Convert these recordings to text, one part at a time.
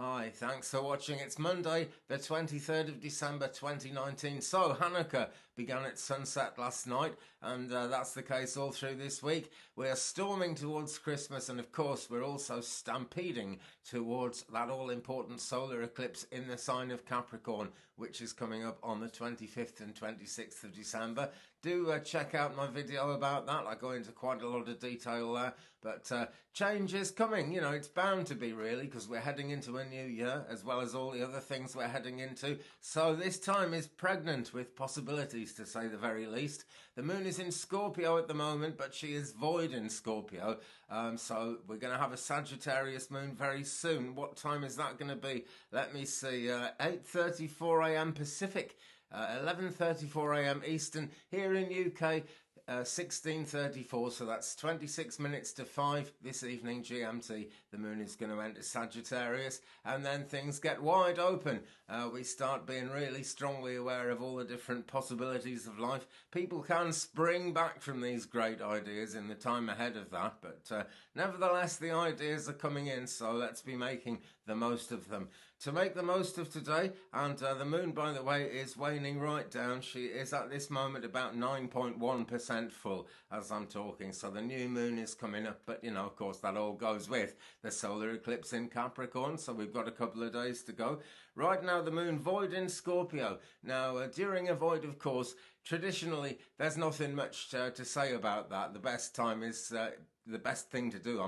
Hi, thanks for watching. It's Monday, the 23rd of December 2019. So, Hanukkah began at sunset last night, and that's the case all through this week. We are storming towards Christmas, and of course, we're also stampeding towards that all-important solar eclipse in the sign of Capricorn, which is coming up on the 25th and 26th of December. Do check out my video about that. I go into quite a lot of detail there, but change is coming. You know, it's bound to be, really, because we're heading into a new year, as well as all the other things we're heading into. So this time is pregnant with possibilities, to say the very least. The moon is in Scorpio at the moment, but she is void in Scorpio. So we're going to have a Sagittarius moon very soon. What time is that going to be? Let me see. 8:34 a.m. Pacific. 11:34 a.m. Eastern here in UK, 16:34, so that's 26 minutes to 5 this evening GMT. The moon is going to enter Sagittarius, and then things get wide open. We start being really strongly aware of all the different possibilities of life. People can spring back from these great ideas in the time ahead of that, but nevertheless the ideas are coming in, so let's be making the most of them. To make the most of today, and the moon, by the way, is waning right down. She is at this moment about 9.1% full as I'm talking, so the new moon is coming up, but you know, of course, that all goes with the solar eclipse in Capricorn, so we've got a couple of days to go. Right now, the moon void in Scorpio. Now, during a void, of course, traditionally, there's nothing much to say about that. The best time is, the best thing to do,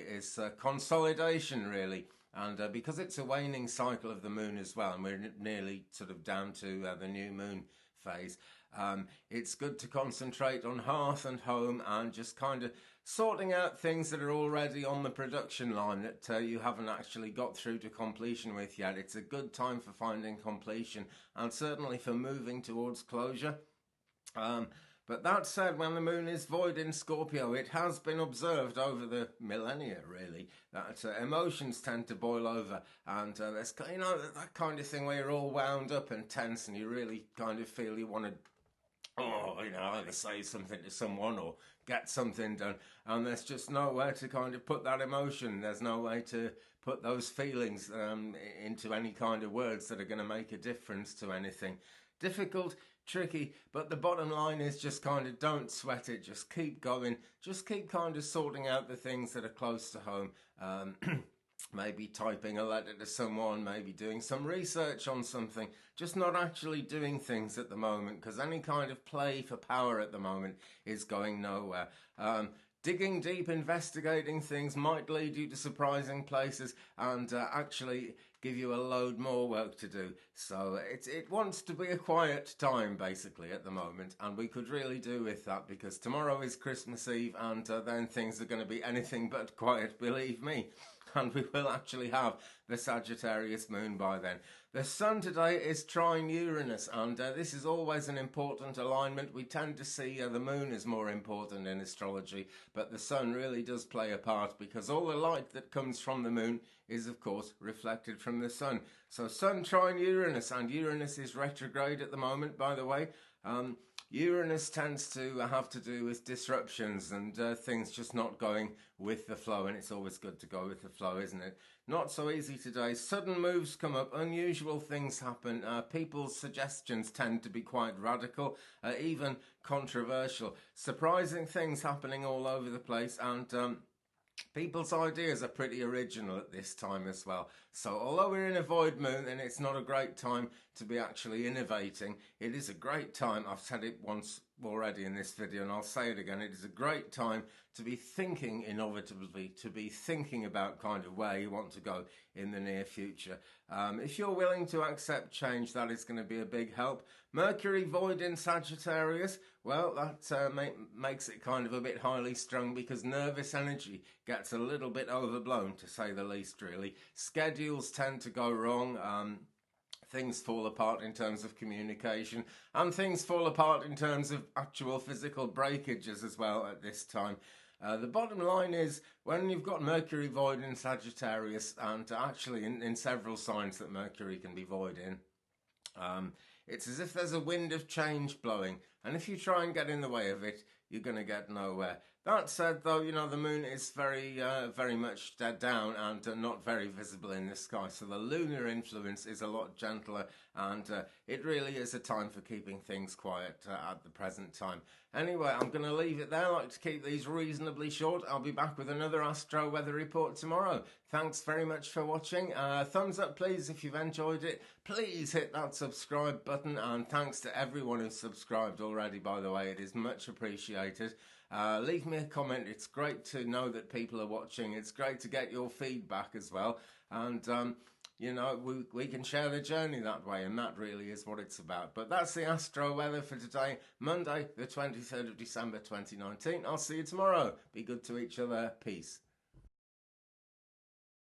is consolidation, really. And because it's a waning cycle of the moon as well, and we're nearly sort of down to the new moon phase, it's good to concentrate on hearth and home and just kind of sorting out things that are already on the production line that you haven't actually got through to completion with yet. It's a good time for finding completion and certainly for moving towards closure. But that said, when the moon is void in Scorpio, it has been observed over the millennia, really, that emotions tend to boil over, and there's, you know, that kind of thing where you're all wound up and tense, and you really kind of feel you want to, either say something to someone or get something done, and there's just nowhere to kind of put that emotion. There's no way to put those feelings into any kind of words that are going to make a difference to anything. Difficult, tricky, but the bottom line is just kind of don't sweat it, just keep going, just keep kind of sorting out the things that are close to home. Maybe typing a letter to someone, maybe doing some research on something, just not actually doing things at the moment, because any kind of play for power at the moment is going nowhere. Digging deep, investigating things might lead you to surprising places and actually give you a load more work to do. So it wants to be a quiet time, basically, at the moment, and we could really do with that, because tomorrow is Christmas Eve, and then things are going to be anything but quiet, believe me. And we will actually have the Sagittarius moon by then. The sun today is trine Uranus, and this is always an important alignment. We tend to see the moon is more important in astrology, but the sun really does play a part, because all the light that comes from the moon is, of course, reflected from the sun. So sun trine Uranus, and Uranus is retrograde at the moment, by the way. Uranus tends to have to do with disruptions and things just not going with the flow, and it's always good to go with the flow, isn't it? Not so easy today. Sudden moves come up, unusual things happen, people's suggestions tend to be quite radical, even controversial. Surprising things happening all over the place, and people's ideas are pretty original at this time as well. So although we're in a void moon and it's not a great time to be actually innovating, it is a great time. I've said it once already in this video and I'll say it again. It is a great time to be thinking innovatively, to be thinking about kind of where you want to go in the near future. If you're willing to accept change, that is going to be a big help. Mercury void in Sagittarius, well, that makes it kind of a bit highly strung, because nervous energy gets a little bit overblown, to say the least, really. Schedules tend to go wrong. Things fall apart in terms of communication, and things fall apart in terms of actual physical breakages as well at this time. The bottom line is, when you've got Mercury void in Sagittarius, and actually in several signs that Mercury can be void in, it's as if there's a wind of change blowing, and if you try and get in the way of it, you're going to get nowhere. That said, though, the moon is very much dead down and not very visible in the sky, so the lunar influence is a lot gentler, and it really is a time for keeping things quiet at the present time. Anyway, I'm going to leave it there. I like to keep these reasonably short. I'll be back with another Astro Weather Report tomorrow. Thanks very much for watching. Thumbs up, please, if you've enjoyed it. Please hit that subscribe button, and thanks to everyone who's subscribed already, by the way. It is much appreciated. Leave me a comment. It's great to know that people are watching. It's great to get your feedback as well. And, we can share the journey that way, and that really is what it's about. But that's the Astro Weather for today, Monday, the 23rd of December 2019. I'll see you tomorrow. Be good to each other. Peace.